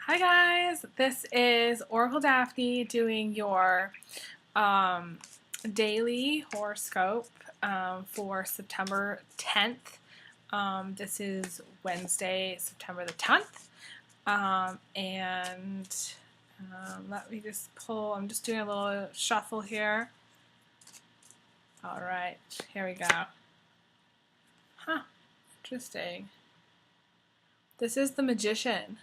Hi guys, this is Oracle Daphne doing your um, daily horoscope for September 10th. This is Wednesday, September the 10th. And let me just pull, I'm just doing a little shuffle here. All right, here we go. Huh, interesting. This is the Magician.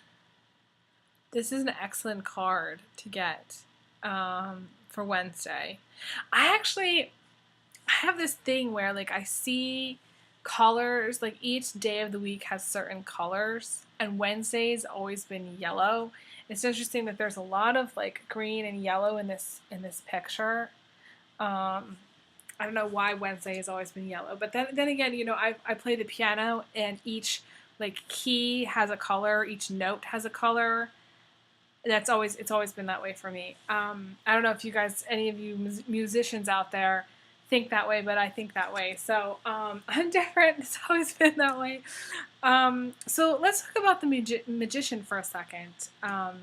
This is an excellent card to get for Wednesday. I have this thing where like I see colors, like each day of the week has certain colors, and Wednesday's always been yellow. It's interesting that there's a lot of like green and yellow in this picture. I don't know why Wednesday has always been yellow, but then again, I play the piano, and each like key has a color, each note has a color. It's always been that way for me. I don't know if you guys, any of you musicians out there, think that way, but I think that way. So I'm different. It's always been that way. So let's talk about the magician for a second. I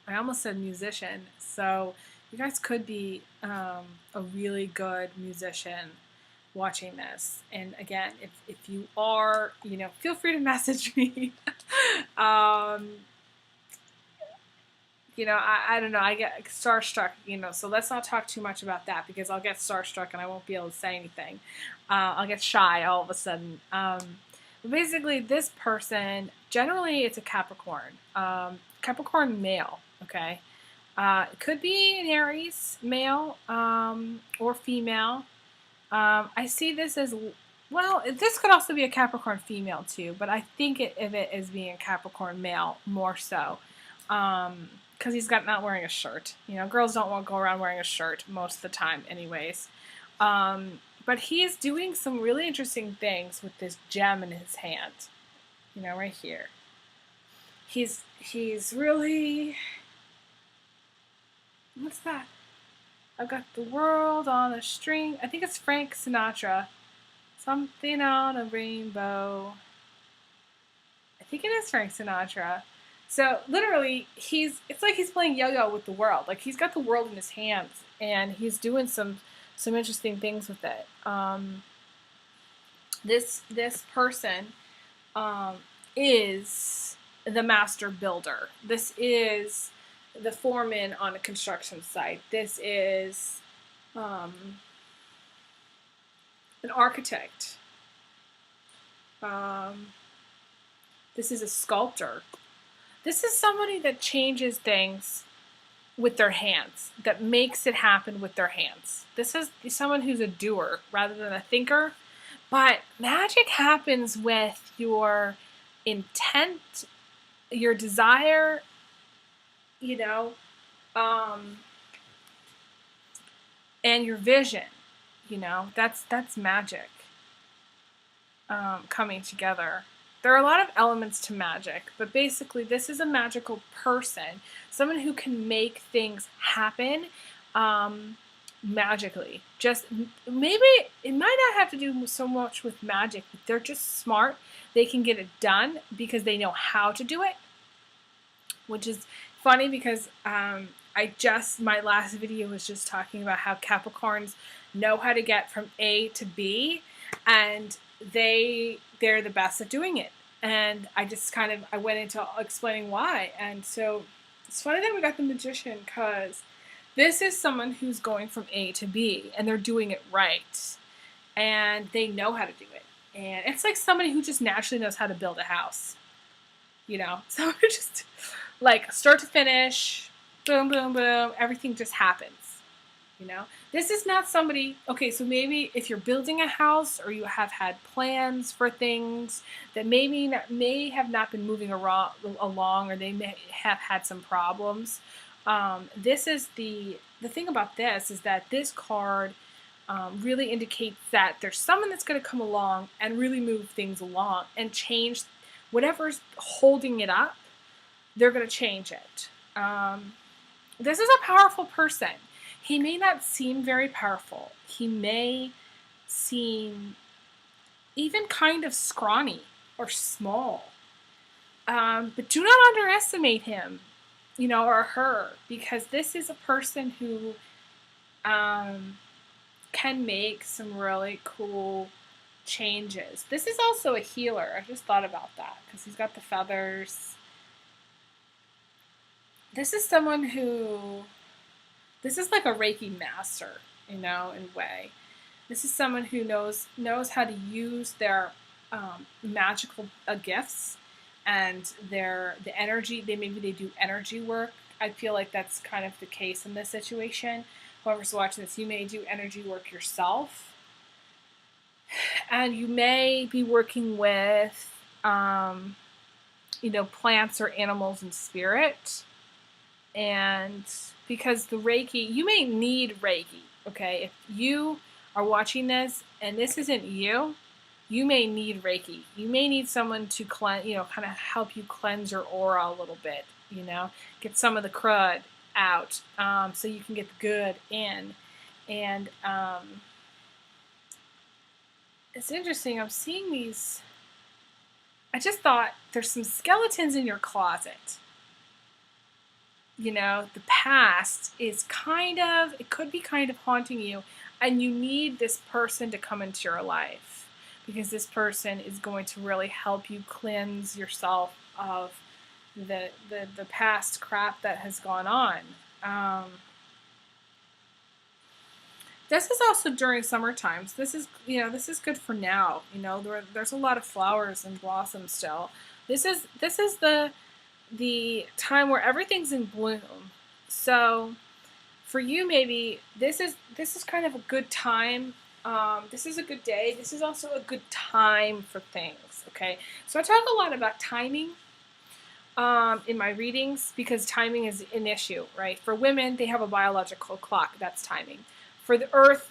almost said musician. So you guys could be a really good musician watching this. And again, if you are, feel free to message me. um, I don't know, I get starstruck, so let's not talk too much about that because I'll get starstruck and I won't be able to say anything. I'll get shy all of a sudden. But basically, this person, generally it's a Capricorn. Capricorn male, okay? It could be an Aries male or female. I see this as, well, this could also be a Capricorn female too, but I think of it as being a Capricorn male more so. Because he's not wearing a shirt. Girls don't want to go around wearing a shirt most of the time anyways. But he's doing some really interesting things with this gem in his hand. Right here. He's really... What's that? I've got the world on a string. I think it's Frank Sinatra. Something on a rainbow. I think it is Frank Sinatra. So literally, it's like he's playing yo-yo with the world. Like he's got the world in his hands, and he's doing some interesting things with it. This person is the master builder. This is the foreman on a construction site. This is an architect. This is a sculptor. This is somebody that changes things with their hands, that makes it happen with their hands. This is someone who's a doer rather than a thinker. But magic happens with your intent, your desire, and your vision. That's magic coming together. There are a lot of elements to magic, but basically this is a magical person, someone who can make things happen magically. Just maybe it might not have to do so much with magic, but they're just smart. They can get it done because they know how to do it, which is funny because my last video was just talking about how Capricorns know how to get from A to B, and they're the best at doing it. And I went into explaining why. And so it's funny that we got the magician, because this is someone who's going from A to B and they're doing it right. And they know how to do it. And it's like somebody who just naturally knows how to build a house. Someone who just, like, start to finish, boom, boom, boom, everything just happens. This is not somebody, okay, so maybe if you're building a house or you have had plans for things that may have not been moving along, or they may have had some problems. This is the thing about this is that this card really indicates that there's someone that's going to come along and really move things along and change whatever's holding it up. They're going to change it. This is a powerful person. He may not seem very powerful. He may seem even kind of scrawny or small. But do not underestimate him, or her, because this is a person who can make some really cool changes. This is also a healer. I just thought about that because he's got the feathers. This is someone who, this is like a Reiki master, in a way. This is someone who knows how to use their magical gifts and the energy. Maybe they do energy work. I feel like that's kind of the case in this situation. Whoever's watching this, you may do energy work yourself, and you may be working with plants or animals in spirit. And because the Reiki, you may need Reiki. Okay, if you are watching this and this isn't you, you may need Reiki. You may need someone to cleanse, kind of help you cleanse your aura a little bit, get some of the crud out, so you can get the good in. And it's interesting. I'm seeing these. I just thought there's some skeletons in your closet. The past is it could be kind of haunting you, and you need this person to come into your life because this person is going to really help you cleanse yourself of the past crap that has gone on. This is also during summer times. This is good for now. There's a lot of flowers and blossoms still. This is the time where everything's in bloom. So for you, maybe this is kind of a good time. This is a good day. This is also a good time for things. Okay, so I talk a lot about timing in my readings because timing is an issue, right? For women, they have a biological clock. That's timing. For the earth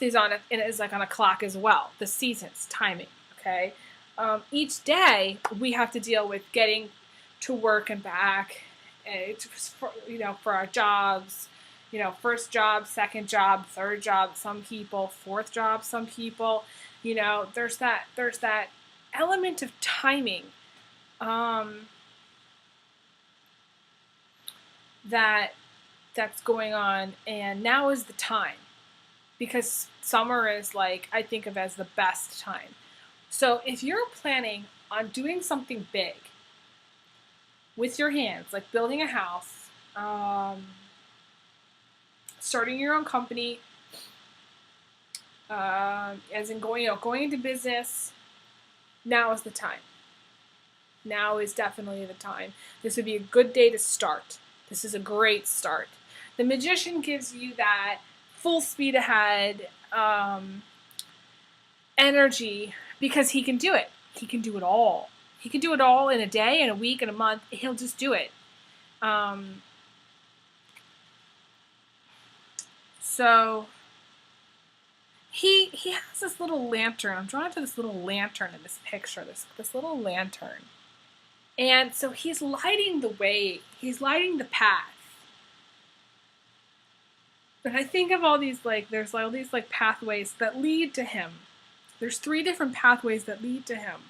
is like on a clock as well. The seasons, timing. Okay, each day we have to deal with getting to work and back, for our jobs, first job, second job, third job, some people, fourth job, some people, there's that element of timing, that's going on, and now is the time, because summer is I think of as the best time. So if you're planning on doing something big, with your hands, like building a house, starting your own company, as in going into business, now is the time. Now is definitely the time. This would be a good day to start. This is a great start. The Magician gives you that full speed ahead energy because he can do it. He can do it all. He can do it all in a day, in a week, in a month. He'll just do it. So he has this little lantern. I'm drawn to this little lantern in this picture. This little lantern, and so he's lighting the way. He's lighting the path. And I think of all these there's all these pathways that lead to him. There's 3 different pathways that lead to him.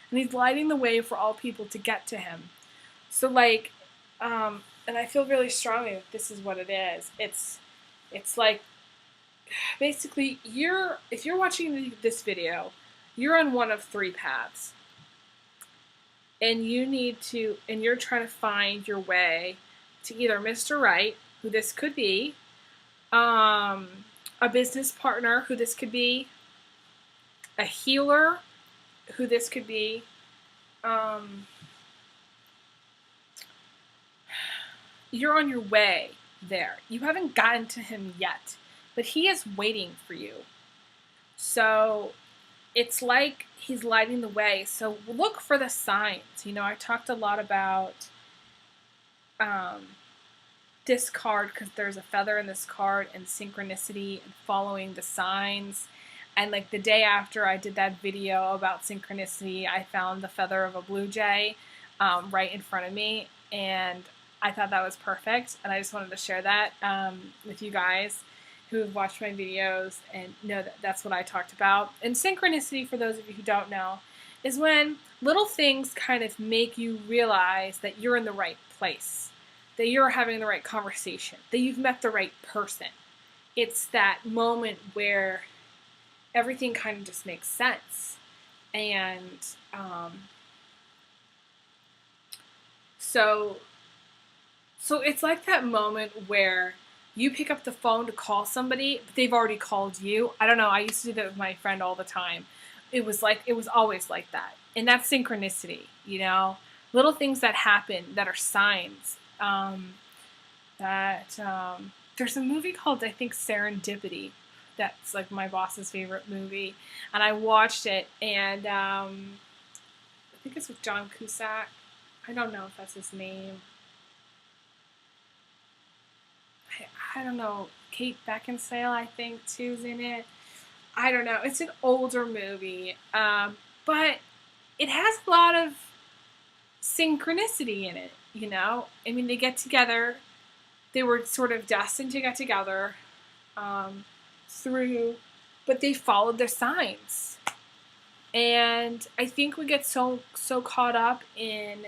And he's lighting the way for all people to get to him. So and I feel really strongly that this is what it is. It's like, basically, if you're watching this video, you're on one of 3 paths. And you're trying to find your way to either Mr. Right, who this could be, a business partner, who this could be, a healer, who this could be, you're on your way there. You haven't gotten to him yet, but he is waiting for you. So it's like he's lighting the way. So look for the signs. I talked a lot about this card because there's a feather in this card, and synchronicity and following the signs. And the day after I did that video about synchronicity, I found the feather of a blue jay right in front of me, and I thought that was perfect. And I just wanted to share that with you guys who have watched my videos and know that that's what I talked about. And synchronicity, for those of you who don't know, is when little things kind of make you realize that you're in the right place, that you're having the right conversation, that you've met the right person. It's that moment where everything kind of just makes sense. And so it's like that moment where you pick up the phone to call somebody, but they've already called you. I don't know. I used to do that with my friend all the time. It was always like that. And that's synchronicity, you know? Little things that happen that are signs. There's a movie called, I think, Serendipity. That's like my boss's favorite movie. And I watched it, and I think it's with John Cusack. I don't know if that's his name. I don't know. Kate Beckinsale, I think, too, is in it. I don't know. It's an older movie, but it has a lot of synchronicity in it, you know? I mean, they get together. They were sort of destined to get together but they followed their signs. And I think we get so caught up in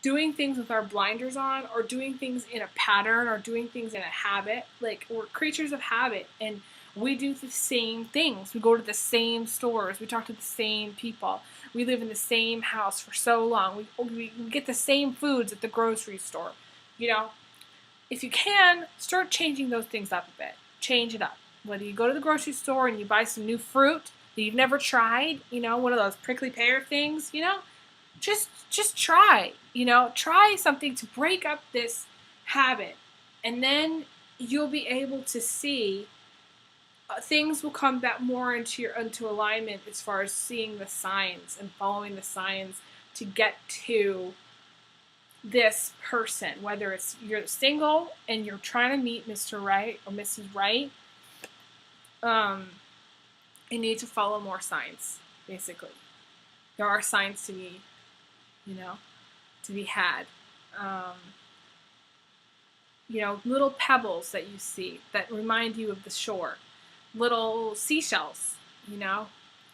doing things with our blinders on, or doing things in a pattern, or doing things in a habit. Like, we're creatures of habit, and we do the same things. We go to the same stores. We talk to the same people. We live in the same house for so long. We get the same foods at the grocery store. You know, if you can, start changing those things up a bit. Change it up. Whether you go to the grocery store and you buy some new fruit that you've never tried, you know, one of those prickly pear things, you know, just try, you know, try something to break up this habit, and then you'll be able to see things will come back more into alignment as far as seeing the signs and following the signs to get to this person. Whether it's you're single and you're trying to meet Mr. Right or Mrs. Right, you need to follow more signs. Basically, there are signs to be, you know, to be had. You know, little pebbles that you see that remind you of the shore, little seashells, you know,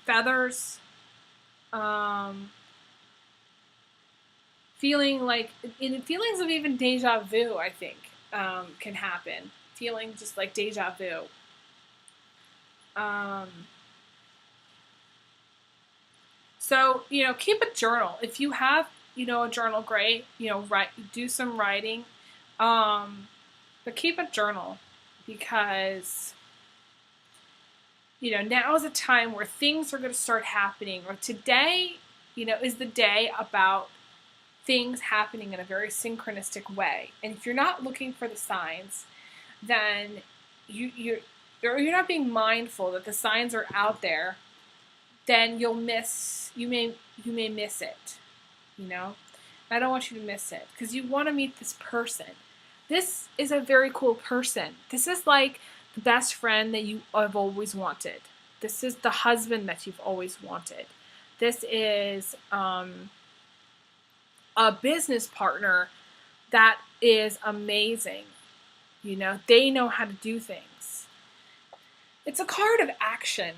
feathers, feelings of even deja vu, I think, can happen. Feeling just like deja vu. So, you know, keep a journal. If you have, you know, a journal, great. You know, do some writing. But keep a journal, because, you know, now is a time where things are going to start happening. Or today, you know, is the day about things happening in a very synchronistic way. And if you're not looking for the signs, then you're not being mindful that the signs are out there, then you may miss it, you know? I don't want you to miss it, because you want to meet this person. This is a very cool person. This is like the best friend that you have always wanted. This is the husband that you've always wanted. This is a business partner that is amazing. You know, they know how to do things. It's a card of action.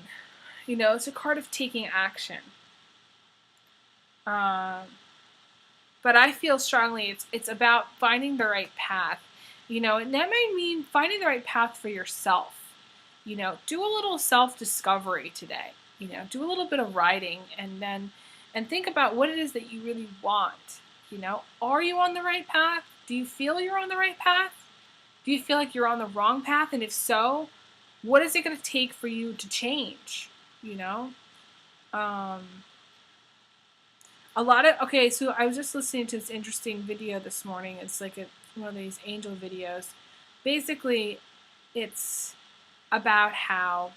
You know, it's a card of taking action. But I feel strongly it's about finding the right path. You know, and that might mean finding the right path for yourself. You know, do a little self-discovery today. You know, do a little bit of writing, and think about what it is that you really want. You know, are you on the right path? Do you feel you're on the right path? Do you feel like you're on the wrong path? And if so, what is it going to take for you to change? You know? So I was just listening to this interesting video this morning. It's like one of these angel videos. Basically, it's about how,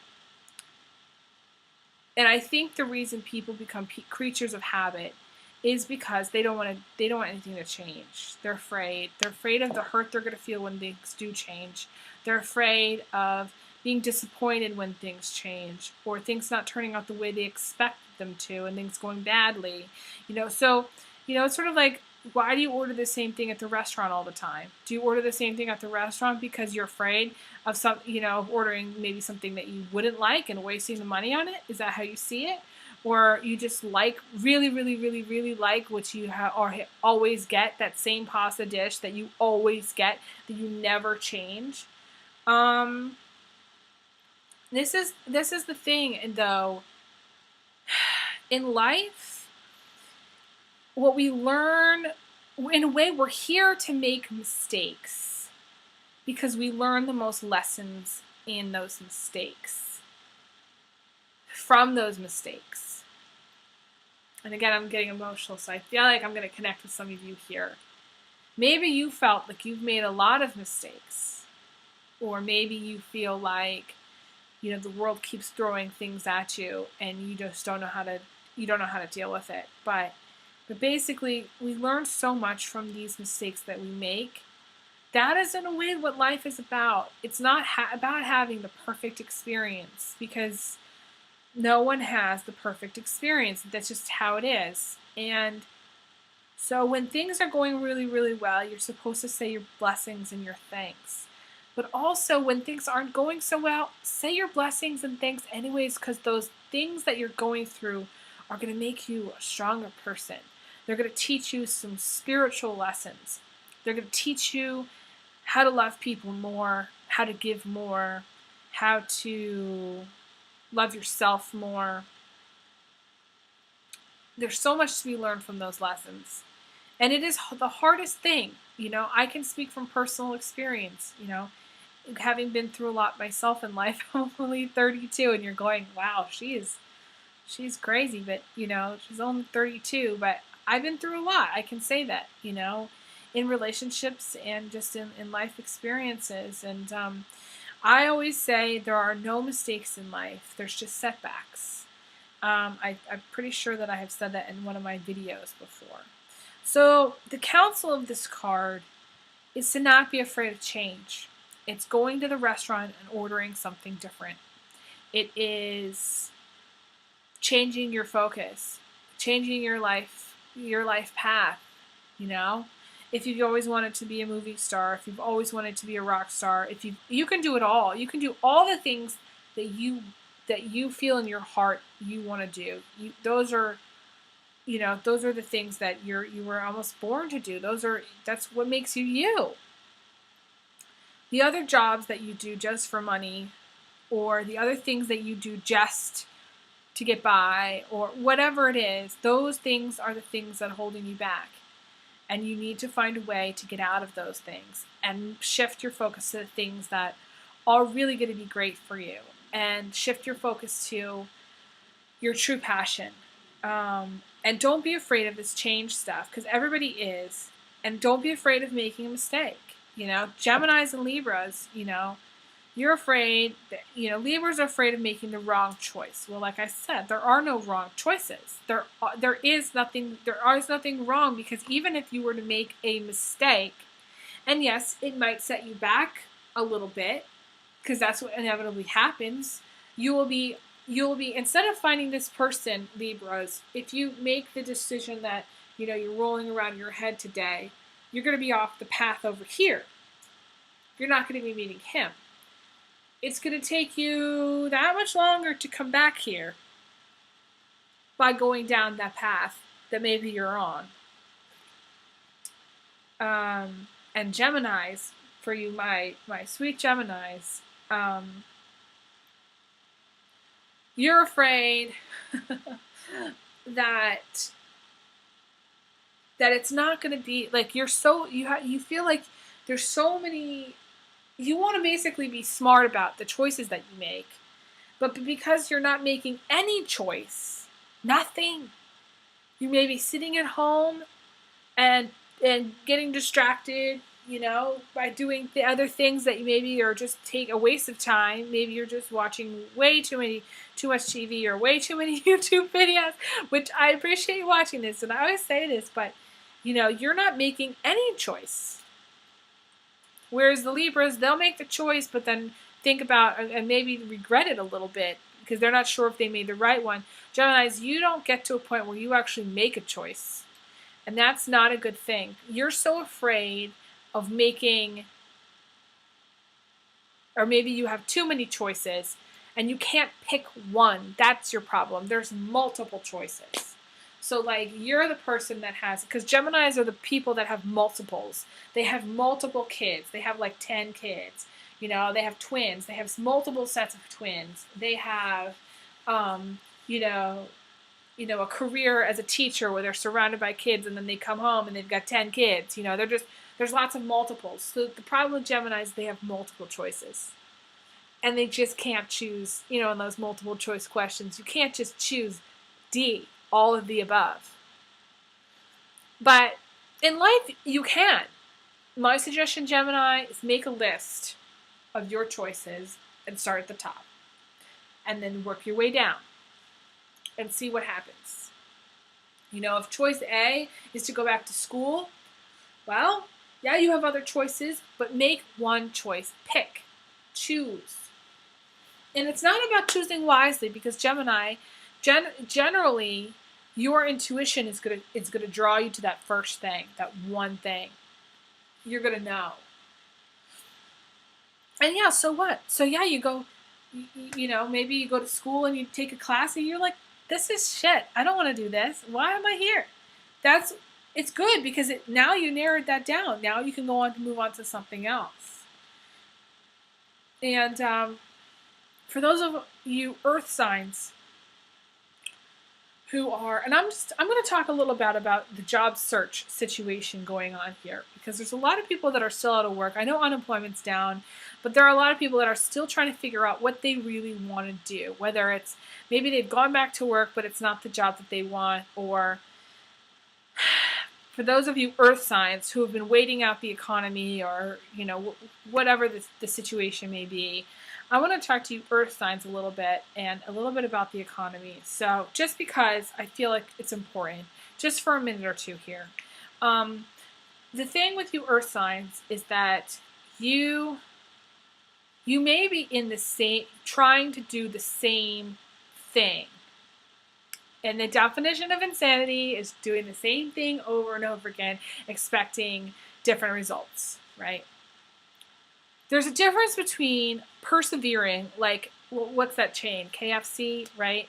and I think the reason people become creatures of habit is because they don't want anything to change. They're afraid. They're afraid of the hurt they're going to feel when things do change. They're afraid of being disappointed when things change, or things not turning out the way they expect them to, and things going badly. You know, so, you know, it's sort of like, why do you order the same thing at the restaurant all the time? Do you order the same thing at the restaurant because you're afraid of ordering maybe something that you wouldn't like and wasting the money on it? Is that how you see it? or you just like really, really, really, really like what you always get, that same pasta dish that you always get, that you never change. Um, this is the thing, though. In life, what we learn, in a way, we're here to make mistakes because we learn the most lessons in those mistakes, from those mistakes. And again, I'm getting emotional, so I feel like I'm going to connect with some of you here. Maybe you felt like you've made a lot of mistakes, or maybe you feel like, the world keeps throwing things at you and you just don't know how to deal with it. But basically, we learn so much from these mistakes that we make. That is, in a way, what life is about. It's not about having the perfect experience, because no one has the perfect experience. That's just how it is. And so when things are going really, really well, you're supposed to say your blessings and your thanks. But also, when things aren't going so well, say your blessings and thanks anyways, because those things that you're going through are going to make you a stronger person. They're going to teach you some spiritual lessons. They're going to teach you how to love people more, how to give more, how to love yourself more. There's so much to be learned from those lessons. And it is the hardest thing. I can speak from personal experience, having been through a lot myself in life. I'm only 32, and you're going, wow, she's crazy, but she's only 32, but I've been through a lot. I can say that, in relationships and just in life experiences. And I always say there are no mistakes in life. There's just setbacks. I'm pretty sure that I have said that in one of my videos before. So the counsel of this card is to not be afraid of change. It's going to the restaurant and ordering something different. It is changing your focus, changing your life path. If you've always wanted to be a movie star, if you've always wanted to be a rock star, if you can do it all. You can do all the things that you feel in your heart you want to do. Those are the things that you were almost born to do. That's what makes you you. The other jobs that you do just for money, or the other things that you do just to get by, or whatever it is, those things are the things that are holding you back. And you need to find a way to get out of those things and shift your focus to the things that are really going to be great for you, and shift your focus to your true passion. And don't be afraid of this change stuff, because everybody is. And don't be afraid of making a mistake. Geminis and Libras, you're afraid that, Libras are afraid of making the wrong choice. Well, like I said, there are no wrong choices. There is nothing wrong, because even if you were to make a mistake, and yes, it might set you back a little bit, because that's what inevitably happens, you will be, instead of finding this person, Libras, if you make the decision that, you're rolling around your head today, you're going to be off the path over here. You're not going to be meeting him. It's going to take you that much longer to come back here by going down that path that maybe you're on. And Geminis, for you, my sweet Geminis, you're afraid that it's not going to be like you feel like there's so many. You want to basically be smart about the choices that you make, but because you're not making any choice, nothing, you may be sitting at home and getting distracted, by doing the other things that maybe are just take a waste of time. Maybe you're just watching too much TV or way too many YouTube videos, which I appreciate you watching this, and I always say this, but you're not making any choice. Whereas the Libras, they'll make the choice, but then think about and maybe regret it a little bit because they're not sure if they made the right one. Geminis, you don't get to a point where you actually make a choice. And that's not a good thing. You're so afraid of making, or maybe you have too many choices, And you can't pick one. That's your problem. There's multiple choices. So like you're the person that has, because Geminis are the people that have multiples. They have multiple kids. They have like 10 kids. You know, they have twins. They have multiple sets of twins. They have, you know, a career as a teacher where they're surrounded by kids and then they come home and they've got 10 kids. You know, there's lots of multiples. So the problem with Geminis is they have multiple choices. And they just can't choose, you know, in those multiple choice questions. You can't just choose D, all of the above. But in life, you can. My suggestion, Gemini, is make a list of your choices and start at the top. And then work your way down and see what happens. You know, if choice A is to go back to school, well, yeah, you have other choices, but make one choice. Pick. Choose. And it's not about choosing wisely, because Gemini, generally, your intuition is gonna draw you to that first thing, that one thing. You're gonna know. And yeah, so what? So yeah, you go, you know, maybe you go to school and you take a class and you're like, this is shit. I don't want to do this. Why am I here? It's good because now you narrowed that down. Now you can go on to move on to something else. And for those of you earth signs who are, and I'm going to talk a little bit about the job search situation going on here, because there's a lot of people that are still out of work. I know unemployment's down, but there are a lot of people that are still trying to figure out what they really want to do, whether it's maybe they've gone back to work, but it's not the job that they want, or for those of you earth signs who have been waiting out the economy, or, you know, whatever the situation may be, I want to talk to you earth signs a little bit and a little bit about the economy. So just because I feel like it's important, just for a minute or two here. The thing with you earth signs is that you may be in the same, trying to do the same thing. And the definition of insanity is doing the same thing over and over again, expecting different results, right? There's a difference between persevering, like, what's that chain? KFC, right?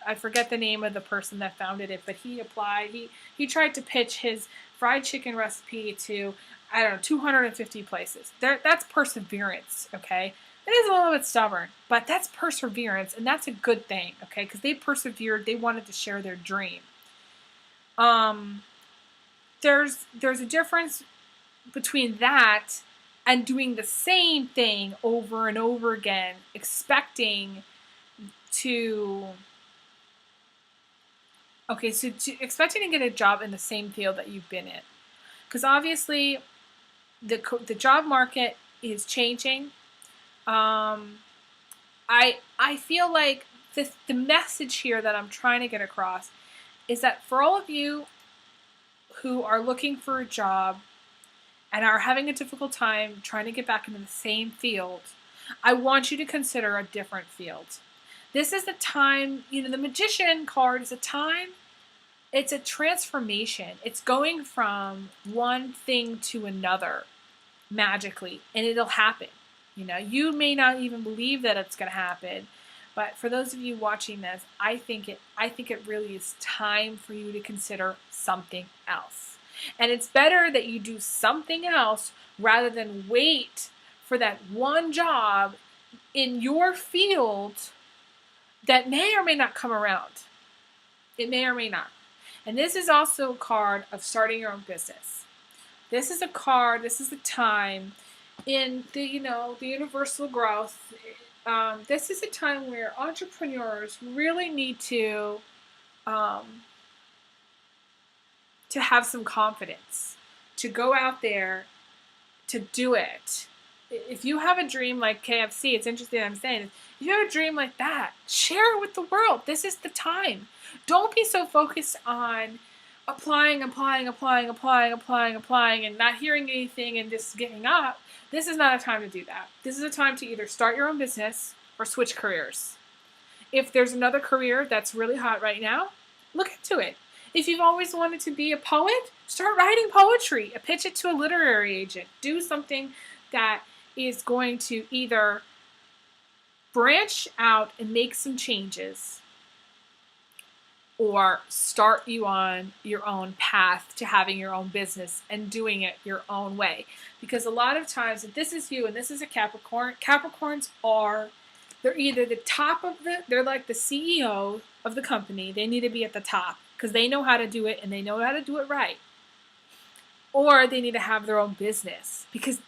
I forget the name of the person that founded it, but he tried to pitch his fried chicken recipe to, I don't know, 250 places. That's perseverance, okay? It is a little bit stubborn, but that's perseverance, and that's a good thing, okay? Because they persevered, they wanted to share their dream. There's a difference between that and doing the same thing over and over again, expecting to get a job in the same field that you've been in. Because obviously the job market is changing. I feel like the message here that I'm trying to get across is that for all of you who are looking for a job and are having a difficult time trying to get back into the same field, I want you to consider a different field. This is the time, you know, the Magician card is a time, it's a transformation. It's going from one thing to another magically, and it'll happen. You know, you may not even believe that it's going to happen, but for those of you watching this, I think it really is time for you to consider something else. And it's better that you do something else rather than wait for that one job in your field that may or may not come around. It may or may not. And this is also a card of starting your own business. This is a card, this is a time in the, you know, the universal growth. This is a time where entrepreneurs really need to have some confidence, to go out there, to do it. If you have a dream like KFC, it's interesting I'm saying, if you have a dream like that, share it with the world. This is the time. Don't be so focused on applying, and not hearing anything and just giving up. This is not a time to do that. This is a time to either start your own business or switch careers. If there's another career that's really hot right now, look into it. If you've always wanted to be a poet, start writing poetry. Pitch it to a literary agent. Do something that is going to either branch out and make some changes, or start you on your own path to having your own business and doing it your own way. Because a lot of times, if this is you and this is a Capricorn, Capricorns are, they're either the top of they're like the CEO of the company. They need to be at the top because they know how to do it and they know how to do it right. Or they need to have their own business because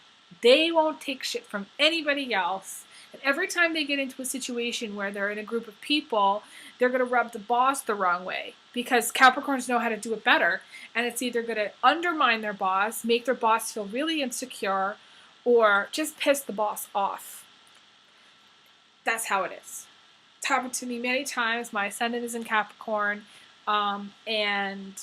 they won't take shit from anybody else. And every time they get into a situation where they're in a group of people, they're going to rub the boss the wrong way because Capricorns know how to do it better. And it's either going to undermine their boss, make their boss feel really insecure, or just piss the boss off. That's how it is. It's happened to me many times. My ascendant is in Capricorn, and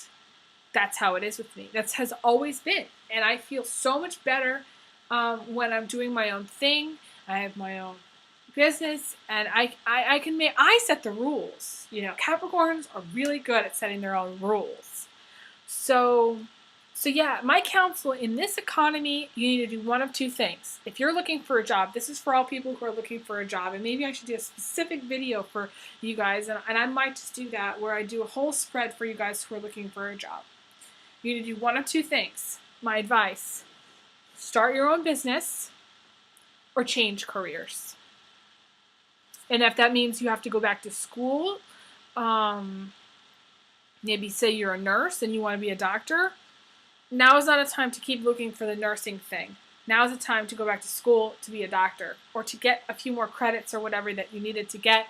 that's how it is with me. That has always been. And I feel so much better when I'm doing my own thing. I have my own business, and I set the rules. You know, Capricorns are really good at setting their own rules. So yeah, my counsel in this economy, you need to do one of two things. If you're looking for a job, this is for all people who are looking for a job, and maybe I should do a specific video for you guys, and I might just do that where I do a whole spread for you guys who are looking for a job. You need to do one of two things. My advice: start your own business or change careers. And if that means you have to go back to school, maybe say you're a nurse and you want to be a doctor, now is not a time to keep looking for the nursing thing. Now is the time to go back to school to be a doctor, or to get a few more credits or whatever that you needed to get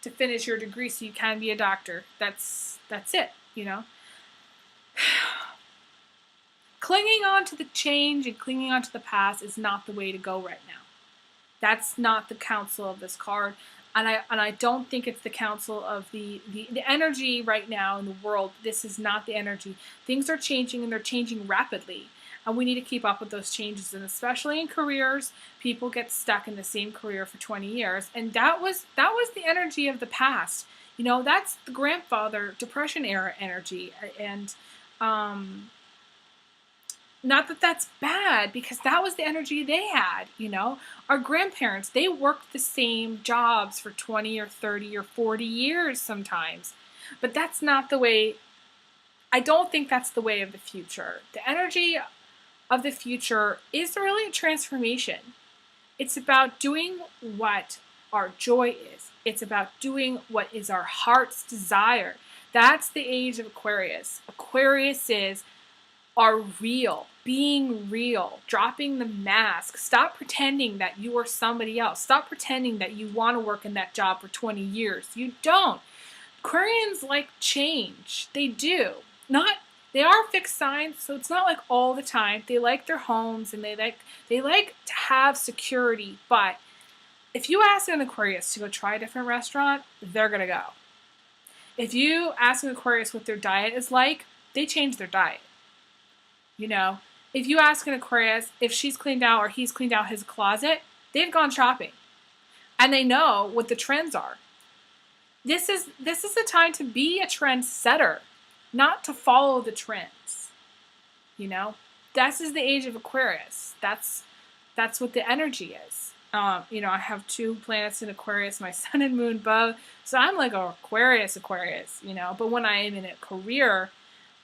to finish your degree so you can be a doctor. That's it, you know. Clinging on to the change and clinging on to the past is not the way to go right now. That's not the counsel of this card. And I don't think it's the counsel of the energy right now in the world. This is not the energy. Things are changing, and they're changing rapidly. And we need to keep up with those changes. And especially in careers, people get stuck in the same career for 20 years. And that was the energy of the past. You know, that's the grandfather Depression era energy. And not that that's bad, because that was the energy they had, you know. Our grandparents, they worked the same jobs for 20 or 30 or 40 years sometimes. But that's not the way, I don't think that's the way of the future. The energy of the future is really a transformation. It's about doing what our joy is. It's about doing what is our heart's desire. That's the age of Aquarius. Aquarius are real, being real, dropping the mask. Stop pretending that you are somebody else. Stop pretending that you want to work in that job for 20 years. You don't. Aquarians like change. They do. They are fixed signs, so it's not like all the time. They like their homes and they like to have security. But if you ask an Aquarius to go try a different restaurant, they're gonna go. If you ask an Aquarius what their diet is like, they change their diet. You know, if you ask an Aquarius if she's cleaned out or he's cleaned out his closet, they've gone shopping. And they know what the trends are. This is the time to be a trendsetter, not to follow the trends. You know, this is the age of Aquarius. That's what the energy is. You know, I have 2 planets in Aquarius, my sun and moon both. So I'm like an Aquarius, you know. But when I am in a career,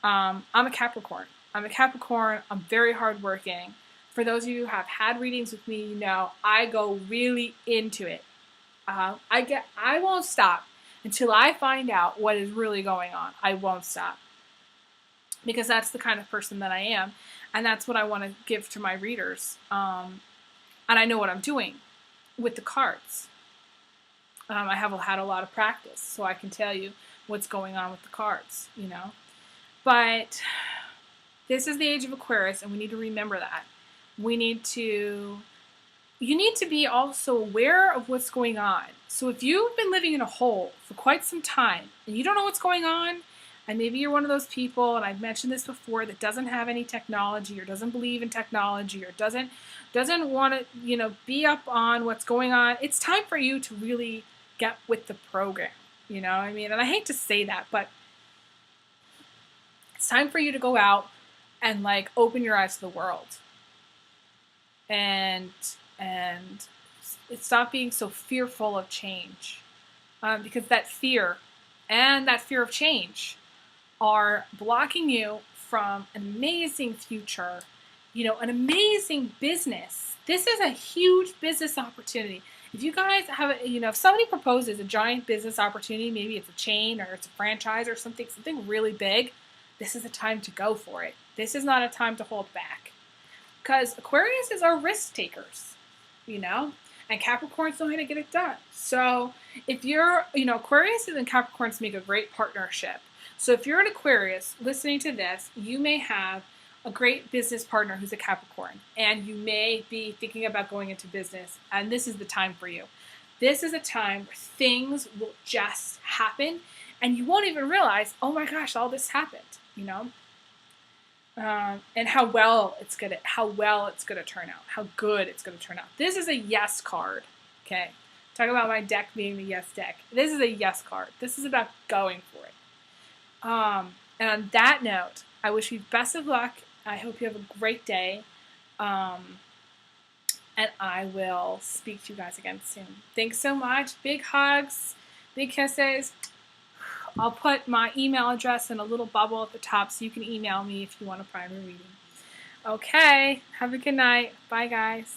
I'm a Capricorn. I'm very hardworking. For those of you who have had readings with me, you know I go really into it. I won't stop until I find out what is really going on. I won't stop, because that's the kind of person that I am, and that's what I want to give to my readers. And I know what I'm doing with the cards. I have had a lot of practice, so I can tell you what's going on with the cards. You know, but this is the age of Aquarius, and we need to remember that. You need to be also aware of what's going on. So if you've been living in a hole for quite some time and you don't know what's going on, and maybe you're one of those people, and I've mentioned this before, that doesn't have any technology or doesn't believe in technology or doesn't want to, you know, be up on what's going on, it's time for you to really get with the program. You know what I mean? And I hate to say that, but it's time for you to go out and like open your eyes to the world and stop being so fearful of change, because that fear and that fear of change are blocking you from an amazing future, an amazing business. This is a huge business opportunity. If you guys have, if somebody proposes a giant business opportunity, maybe it's a chain or it's a franchise or something really big, this is a time to go for it. This is not a time to hold back. Because Aquariuses are risk takers, and Capricorns know how to get it done. So if you're, Aquariuses and Capricorns make a great partnership. So if you're an Aquarius listening to this, you may have a great business partner who's a Capricorn, and you may be thinking about going into business, and this is the time for you. This is a time where things will just happen, and you won't even realize, oh my gosh, all this happened, and how well it's gonna turn out, how good it's gonna turn out. This is a yes card. Okay, talk about my deck being the yes deck. This is a yes card. This is about going for it. And on that note, I wish you best of luck. I hope you have a great day. And I will speak to you guys again soon. Thanks so much. Big hugs, big kisses. I'll put my email address in a little bubble at the top so you can email me if you want a private reading. Okay, have a good night. Bye, guys.